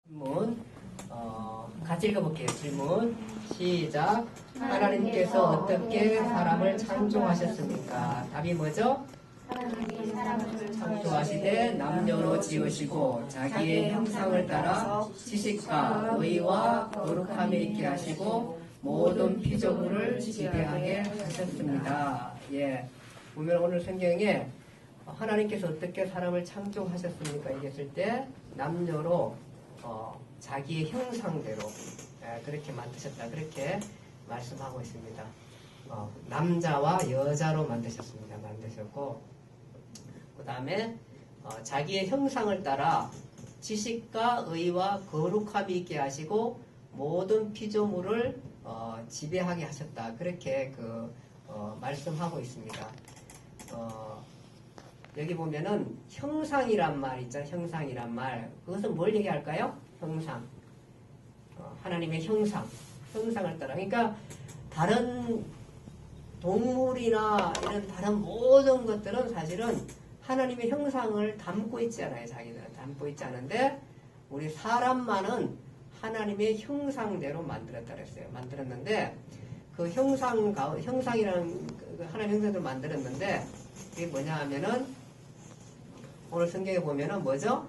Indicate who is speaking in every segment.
Speaker 1: 질문, 같이 읽어볼게요. 질문, 시작. 하나님께서 어떻게 사람을 창조하셨습니까? 답이 뭐죠?
Speaker 2: 하나님이 사람을
Speaker 1: 창조하시되 남녀로 지으시고 자기의 형상을 따라 지식과 의와 거룩함이 있게 하시고 모든 피조물을 지배하게 하셨습니다. 예, 보면 오늘 성경에 하나님께서 어떻게 사람을 창조하셨습니까? 이랬을 때 남녀로 자기의 형상대로 그렇게 만드셨다. 그렇게 말씀하고 있습니다. 남자와 여자로 만드셨습니다. 만드셨고 그 다음에 자기의 형상을 따라 지식과 의와 거룩함이 있게 하시고 모든 피조물을 지배하게 하셨다. 그렇게 말씀하고 있습니다. 여기 보면은 형상이란 말 있잖아요. 형상이란 말. 그것은 뭘 얘기할까요? 형상. 하나님의 형상을 따라. 그러니까 다른 동물이나 이런 다른 모든 것들은 사실은 하나님의 형상을 담고 있지 않아요. 자기들은 담고 있지 않은데 우리 사람만은 하나님의 형상대로 만들었다 그랬어요. 만들었는데 그 형상이라는 하나님의 형상대로 만들었는데 그게 뭐냐 하면은 오늘 성경에 보면은 뭐죠?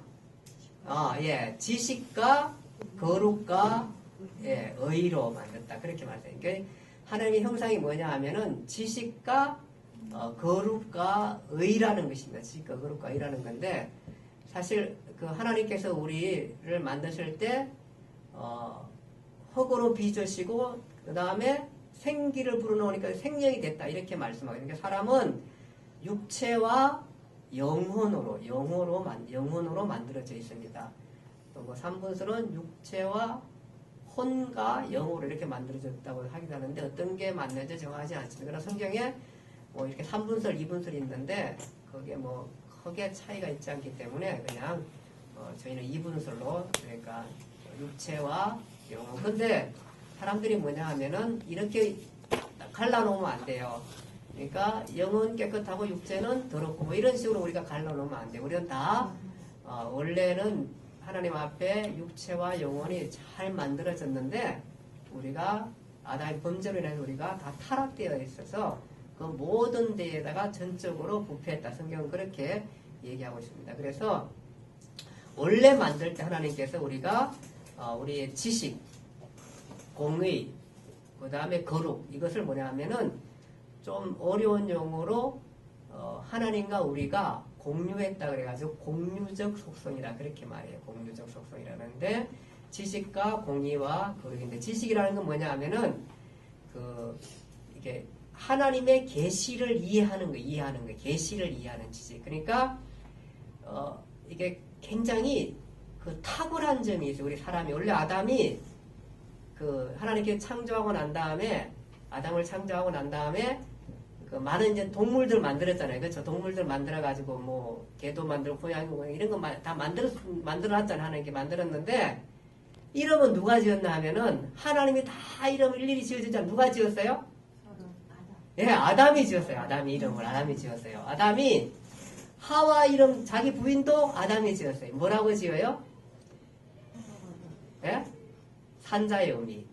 Speaker 1: 지식과 거룩과 의로 만들었다. 그렇게 말해요. 그러니까 하나님의 형상이 뭐냐 하면은 지식과 거룩과 의라는 것입니다. 지식과 거룩과 의라는 건데 사실 그 하나님께서 우리를 만드실 때 흙으로 빚으시고 그 다음에 생기를 불어넣으니까 생명이 됐다. 이렇게 말씀하거든요. 그러니까 사람은 육체와 영혼으로 만들어져 있습니다. 또 뭐 3분술은 육체와 혼과 영으로 이렇게 만들어졌다고 하기도 하는데 어떤 게 맞는지 정하지 않습니다. 그러나 성경에 뭐 이렇게 3분술, 2분술이 있는데 거기에 뭐 크게 차이가 있지 않기 때문에 그냥 저희는 2분술로 그러니까 육체와 영혼. 근데 사람들이 뭐냐 하면은 이렇게 갈라놓으면 안 돼요. 그러니까 영은 깨끗하고 육체는 더럽고 뭐 이런 식으로 우리가 갈라놓으면 안 돼요. 우리는 다 원래는 하나님 앞에 육체와 영혼이 잘 만들어졌는데 우리가 아담의 범죄로 인해서 우리가 다 타락되어 있어서 그 모든 데에다가 전적으로 부패했다. 성경은 그렇게 얘기하고 있습니다. 그래서 원래 만들 때 하나님께서 우리가 우리의 지식, 공의, 그 다음에 거룩 이것을 뭐냐 하면은 좀 어려운 용어로 하나님과 우리가 공유했다 그래가지고 공유적 속성이라 그렇게 말해요. 공유적 속성이라는데 지식과 공의와 거룩인데 지식이라는 건 뭐냐 하면은 이게 하나님의 계시를 이해하는 거, 계시를 이해하는 지식. 그러니까 이게 굉장히 탁월한 점이 있어요. 우리 사람이 원래 아담이 하나님께 창조하고 난 다음에 아담을 창조하고 난 다음에 많은 이제 동물들 만들었잖아요. 그렇죠? 동물들 만들어가지고 뭐 개도 만들고 고양이 뭐 이런 거 다 만들어놨잖아요. 하나님께 만들었는데 이름은 누가 지었나 하면은 하나님이 다 이름을 일일이 지어주잖아요. 누가 지었어요? 아담이 지었어요. 아담이 지었어요. 아담이 하와 이름 자기 부인도 아담이 지었어요. 뭐라고 지어요? 산자의 의미,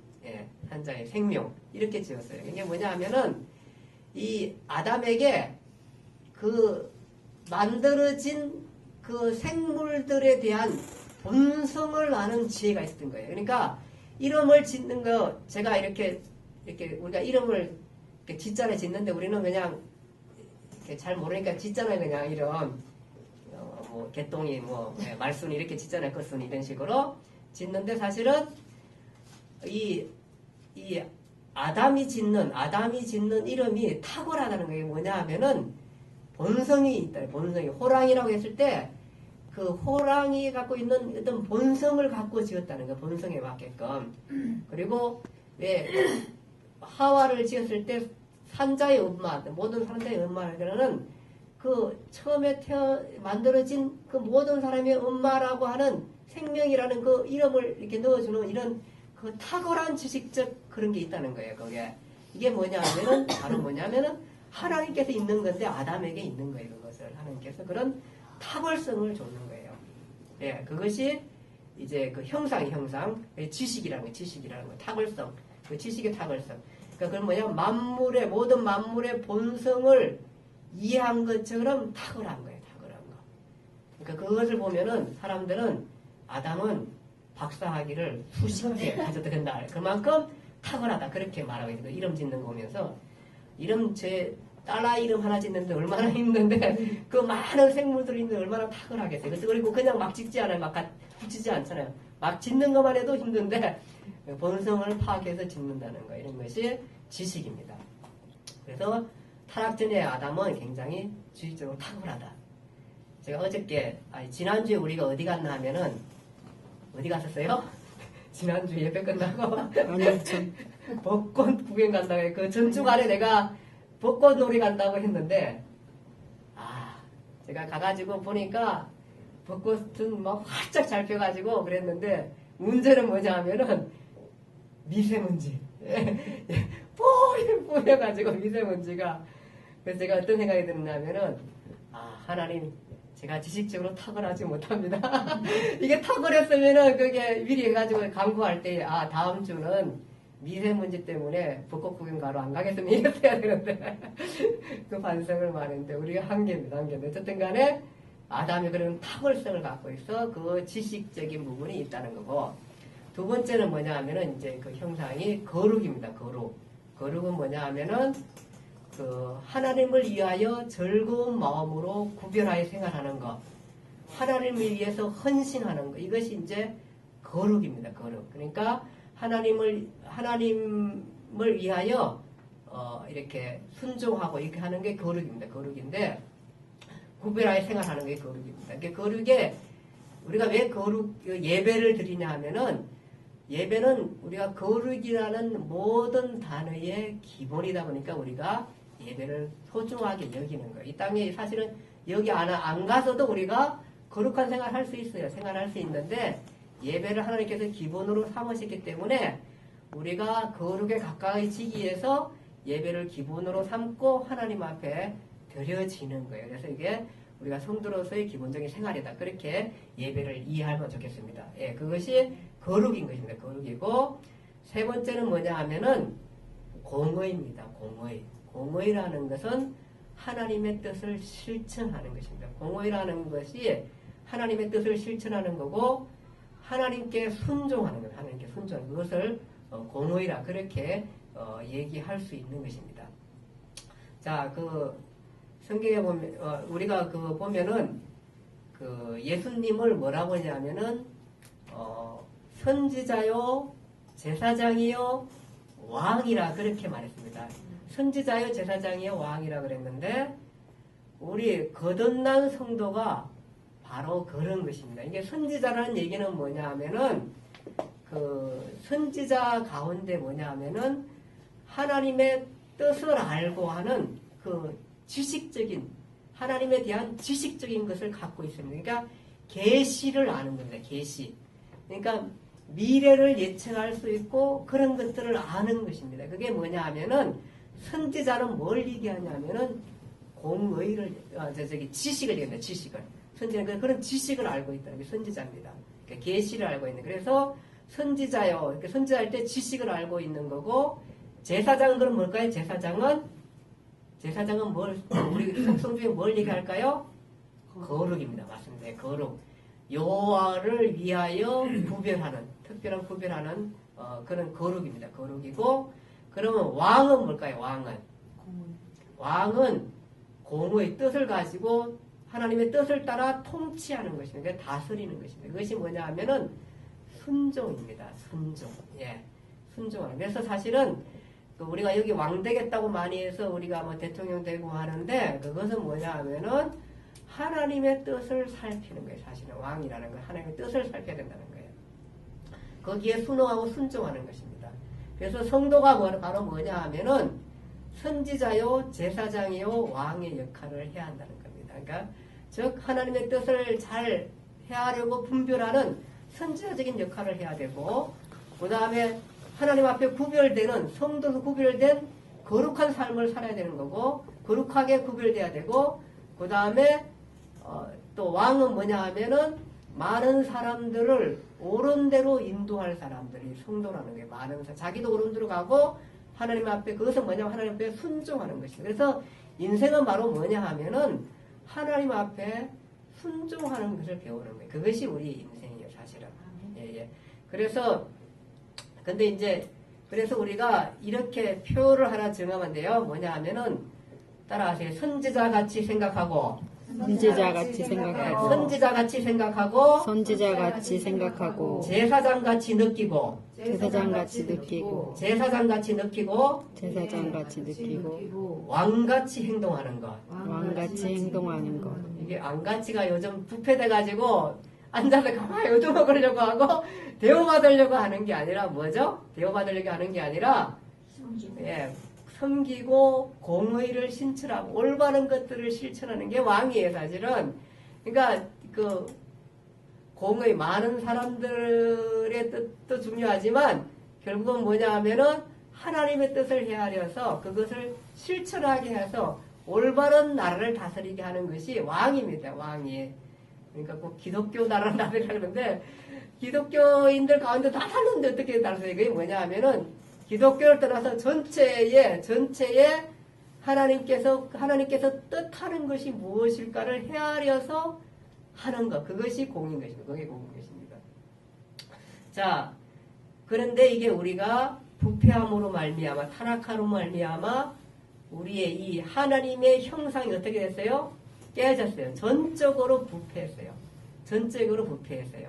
Speaker 1: 산자의 생명 이렇게 지었어요. 이게 뭐냐 하면은 이 아담에게 만들어진 생물들에 대한 본성을 아는 지혜가 있었던 거예요. 그러니까 이름을 짓는 거 제가 이렇게 우리가 이름을 이렇게 짓잖아요. 짓는데 우리는 그냥 이렇게 잘 모르니까 짓잖아요. 그냥 이름 뭐 개똥이 뭐 말순이 이렇게 짓잖아요. 것순이 이런 식으로 짓는데 사실은 이 아담이 짓는 이름이 탁월하다는 게 뭐냐 하면은 본성이 있다. 본성이 호랑이라고 했을 때 그 호랑이 갖고 있는 어떤 본성을 갖고 지었다는 거예요. 본성에 맞게끔. 그리고 왜 하와를 지었을 때 산자의 엄마, 모든 산자의 엄마는 처음에 만들어진 그 모든 사람의 엄마라고 하는 생명이라는 그 이름을 이렇게 넣어주는 이런 탁월한 지식적 그런 게 있다는 거예요. 이게 뭐냐면은 바로 뭐냐면은 하나님께서 있는 건데 아담에게 있는 거예요. 그것을 하나님께서 그런 탁월성을 줬는 거예요. 그것이 이제 그 형상, 지식이라는 거, 탁월성, 그 지식의 탁월성. 그러니까 그건 뭐냐, 모든 만물의 본성을 이해한 것처럼 탁월한 거예요, 탁월한 거. 그러니까 그것을 보면은 사람들은 아담은 박사학위를 수십 개 가져도 된다. 그만큼 탁월하다. 그렇게 말하고 있어요. 이름 짓는 거 보면서. 제 딸아 이름 하나 짓는데 얼마나 힘든데 그 많은 생물들이 있는데 얼마나 탁월하겠어요. 그리고 그냥 막 짓지 않아요. 막 붙이지 않잖아요. 막 짓는 것만 해도 힘든데 본성을 파악해서 짓는다는 거. 이런 것이 지식입니다. 그래서 타락 전의 아담은 굉장히 지식적으로 탁월하다. 제가 어저께, 지난주에 우리가 어디 갔나 하면은, 어디 갔었어요? 지난주 예배 끝나고.
Speaker 3: 아니요, 전.
Speaker 1: 벚꽃 구경 간다고 해. 그 전주간에 내가 벚꽃 놀이 간다고 했는데, 제가 가가지고 보니까 벚꽃은 막 활짝 잘 펴가지고 그랬는데, 문제는 뭐냐 하면은, 미세먼지. 뿌려가지고 미세먼지가. 그래서 제가 어떤 생각이 드냐면은, 하나님, 제가 지식적으로 탁월하지 못합니다. 이게 탁월했으면은 그게 미리 해가지고 강구할 때, 다음 주는 미세먼지 때문에 벚꽃 구경 가러 안 가겠으면 이랬어야 되는데, 그 반성을 많이 했는데, 우리가 한계입니다, 한계인데. 어쨌든 간에, 아담이 그런 탁월성을 갖고 있어, 그 지식적인 부분이 있다는 거고, 두 번째는 뭐냐 하면은, 이제 그 형상이 거룩입니다, 거룩. 거룩은 뭐냐 하면은, 하나님을 위하여 즐거운 마음으로 구별하여 생활하는 것, 하나님을 위해서 헌신하는 것, 이것이 이제 거룩입니다. 거룩. 그러니까 하나님을 위하여 이렇게 순종하고 이렇게 하는 게 거룩입니다. 거룩인데 구별하여 생활하는 게 거룩입니다. 그러니까 거룩에 우리가 왜 예배를 드리냐 하면은 예배는 우리가 거룩이라는 모든 단어의 기본이다 보니까 우리가 예배를 소중하게 여기는 거예요. 이 땅에 사실은 여기 안 가서도 우리가 거룩한 생활 할 수 있어요. 생활할 수 있는데 예배를 하나님께서 기본으로 삼으셨기 때문에 우리가 거룩에 가까이지기 위해서 예배를 기본으로 삼고 하나님 앞에 드려지는 거예요. 그래서 이게 우리가 성도로서의 기본적인 생활이다. 그렇게 예배를 이해하면 좋겠습니다. 예, 그것이 거룩인 것입니다. 거룩이고 세 번째는 뭐냐 하면은 공의입니다. 공의. 공의라는 것은 하나님의 뜻을 실천하는 것입니다. 공의라는 것이 하나님의 뜻을 실천하는 거고 하나님께 순종하는 것, 하나님께 순종하는 그것을 공의라 그렇게 얘기할 수 있는 것입니다. 자, 성경에 보면 우리가 보면은 예수님을 뭐라고 하냐면은 선지자요, 제사장이요, 왕이라 그렇게 말했습니다. 선지자요, 제사장이요, 왕이라 그랬는데 우리 거듭난 성도가 바로 그런 것입니다. 이게 선지자라는 얘기는 뭐냐 하면은 선지자 가운데 뭐냐 하면은 하나님의 뜻을 알고 하는 지식적인 하나님에 대한 지식적인 것을 갖고 있습니다. 그러니까 계시를 아는 겁니다. 계시. 그러니까 미래를 예측할 수 있고 그런 것들을 아는 것입니다. 그게 뭐냐 하면은 선지자는 뭘 얘기하냐면은 지식을 얘기합니다. 지식을. 선지자는 그런 지식을 알고 있다는 게 선지자입니다. 그러니까 계시를 알고 있는. 그래서 선지자요. 이렇게 선지자할 때 지식을 알고 있는 거고 제사장은 그럼 뭘까요? 제사장은 우리 성경 중에 뭘 얘기할까요? 거룩입니다. 맞습니다. 거룩. 여호와를 위하여 특별한 구별하는 그런 거룩입니다. 거룩이고 그러면 왕은 뭘까요? 왕은 공의 뜻을 가지고 하나님의 뜻을 따라 통치하는 것입니다. 그러니까 다스리는 것입니다. 그것이 뭐냐 하면은 순종입니다. 순종. 예. 순종하는. 그래서 사실은 우리가 여기 왕 되겠다고 많이 해서 우리가 대통령 되고 하는데 그것은 뭐냐 하면은 하나님의 뜻을 살피는 거예요. 사실은 왕이라는 건 하나님의 뜻을 살펴야 된다는 거예요. 거기에 순응하고 순종하는 것입니다. 그래서 성도가 바로 뭐냐 하면은 선지자요, 제사장이요, 왕의 역할을 해야 한다는 겁니다. 그러니까 즉 하나님의 뜻을 잘 헤아려고 분별하는 선지자적인 역할을 해야 되고 그 다음에 하나님 앞에 성도로 구별된 거룩한 삶을 살아야 되는 거고 거룩하게 구별돼야 되고 그 다음에 또 왕은 뭐냐 하면은 많은 사람들을 옳은 대로 인도할 사람들이 성도라는 게 많은 사람. 자기도 옳은 대로 가고 하나님 앞에 그것은 뭐냐면 하나님 앞에 순종하는 것이죠. 그래서 인생은 바로 뭐냐 하면은 하나님 앞에 순종하는 것을 배우는 거예요. 그것이 우리 인생이에요, 사실은. 예. 그래서 근데 이제 그래서 우리가 이렇게 표를 하나 정하면 돼요. 뭐냐 하면은 따라하세요. 선지자같이 생각하고
Speaker 3: 선지자같이 생각하고
Speaker 1: 선지자같이 생각하고
Speaker 3: 선지자같이 생각하고
Speaker 1: 제사장같이 느끼고
Speaker 3: 제사장같이 느끼고
Speaker 1: 제사장같이 느끼고
Speaker 3: 제사장같이 느끼고
Speaker 1: 왕같이 행동하는 것.
Speaker 3: 왕같이 행동하는 것.
Speaker 1: 이게 왕같이가 요즘 부패돼가지고 앉아서 가만히 요즘 먹으려고 하고 대우받으려고 하는 게 아니라 뭐죠? 대우받으려고 하는 게 아니라 예, 섬기고 공의를 신천하고 올바른 것들을 실천하는 게 왕이에요, 사실은. 그러니까 그 공의 많은 사람들의 뜻도 중요하지만 결국은 뭐냐 하면은 하나님의 뜻을 헤아려서 그것을 실천하게 해서 올바른 나라를 다스리게 하는 것이 왕입니다, 왕이. 그러니까 꼭 기독교 나라를 다스리는데 기독교인들 가운데 다 사는데 어떻게 다스려요? 그게 뭐냐 하면은 기독교를 떠나서 전체에 하나님께서 뜻하는 것이 무엇일까를 헤아려서 하는 것. 그것이 공인 것입니다. 그게 공인 것입니다. 자, 그런데 이게 우리가 부패함으로 말미암아 타락함으로 말미암아 우리의 이 하나님의 형상이 어떻게 됐어요? 깨졌어요. 전적으로 부패했어요. 전적으로 부패했어요.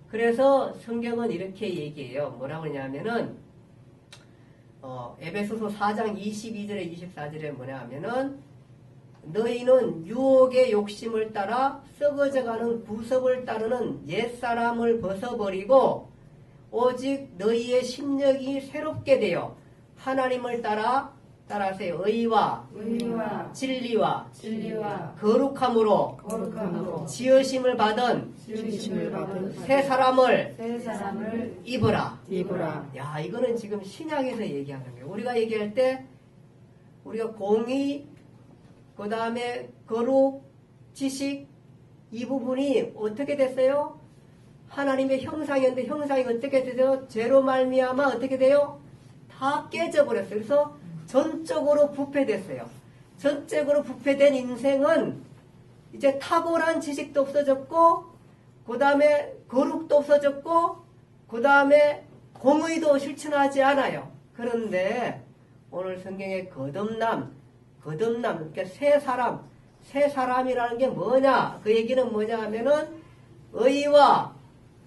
Speaker 1: 그래서 성경은 이렇게 얘기해요. 뭐라고 그러냐면은 에베소서 4장 22절에 24절에 뭐냐 하면은 너희는 유혹의 욕심을 따라 썩어져가는 구습을 따르는 옛사람을 벗어버리고 오직 너희의 심령이 새롭게 되어 하나님을 따라하세요. 의와 진리와 거룩함으로 지으심을 받은 새 사람을 입으라. 야, 이거는 지금 신약에서 얘기하는 거예요. 우리가 얘기할 때 우리가 공의, 그 다음에 거룩, 지식 이 부분이 어떻게 됐어요? 하나님의 형상이었는데 형상이 어떻게 되죠? 죄로 말미암아 어떻게 돼요? 다 깨져버렸어요. 그래서 전적으로 부패됐어요. 전적으로 부패된 인생은 이제 탁월한 지식도 없어졌고 그 다음에 거룩도 없어졌고 그 다음에 공의도 실천하지 않아요. 그런데 오늘 성경의 거듭남 그러니까 새 사람이라는 게 뭐냐? 그 얘기는 뭐냐 하면은 의와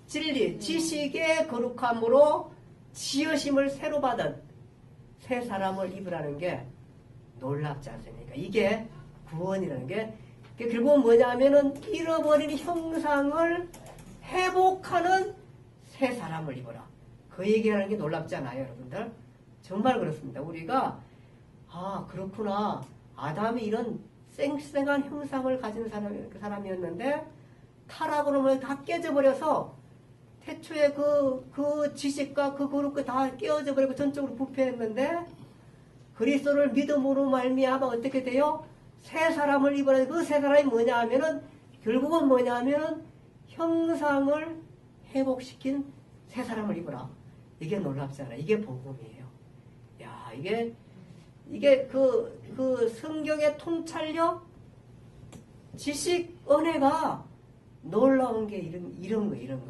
Speaker 1: 진리, 지식의 거룩함으로 지으심을 새로 받은 새 사람을 입으라는 게 놀랍지 않습니까? 이게 구원이라는 게 결국은 뭐냐 하면은 잃어버린 형상을 회복하는 새 사람을 입어라. 그 얘기하는 게 놀랍지 않아요, 여러분들? 정말 그렇습니다. 우리가 그렇구나. 아담이 이런 쌩쌩한 형상을 가진 사람이었는데 타락으로 뭐 다 깨져버려서 태초에 그 지식과 그 거룩과 다 깨어져 버리고 전적으로 부패했는데 그리스도를 믿음으로 말미암아 어떻게 돼요? 새 사람을 입어라. 그 새 사람이 뭐냐 하면은 결국은 뭐냐 하면은 형상을 회복시킨 새 사람을 입어라. 이게 놀랍잖아. 이게 복음이에요. 야, 이게 그 성경의 통찰력, 지식, 은혜가 놀라운 게 이런 거예요.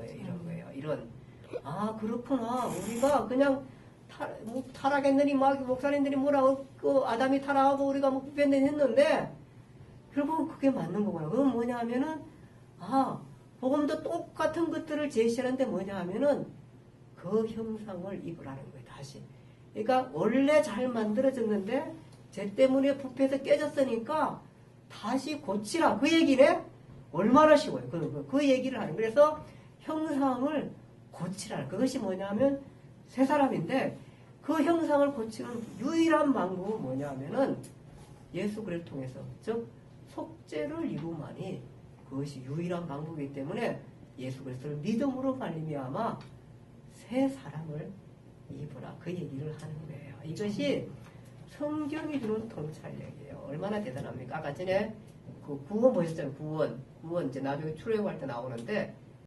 Speaker 1: 그렇구나. 우리가 그냥 타락했느니 목사님들이 뭐라고 아담이 타락하고 우리가 부패했느니 했는데 결국은 그게 맞는 거구나. 그건 뭐냐 하면은 복음도 똑같은 것들을 제시하는데 뭐냐 하면은 그 형상을 입으라는 거예요. 다시. 그러니까 원래 잘 만들어졌는데 죄 때문에 부패해서 깨졌으니까 다시 고치라. 그 얘기네. 얼마나 쉬워요. 그 얘기를 하는. 그래서 형상을 고치라. 그것이 뭐냐면 새 사람인데 그 형상을 고치는 유일한 방법은 뭐냐면은 예수 그리스도를 통해서, 즉 속죄를 이루마니 그것이 유일한 방법이기 때문에 예수 그리스도를 믿음으로 말미암아 새 사람을 입으라. 그 얘기를 하는 거예요. 이것이 성경이 주는 통찰력이에요. 얼마나 대단합니까? 아까 전에 그 구원 보셨잖아요. 구원 이제 나중에 출애굽할 때 나오는데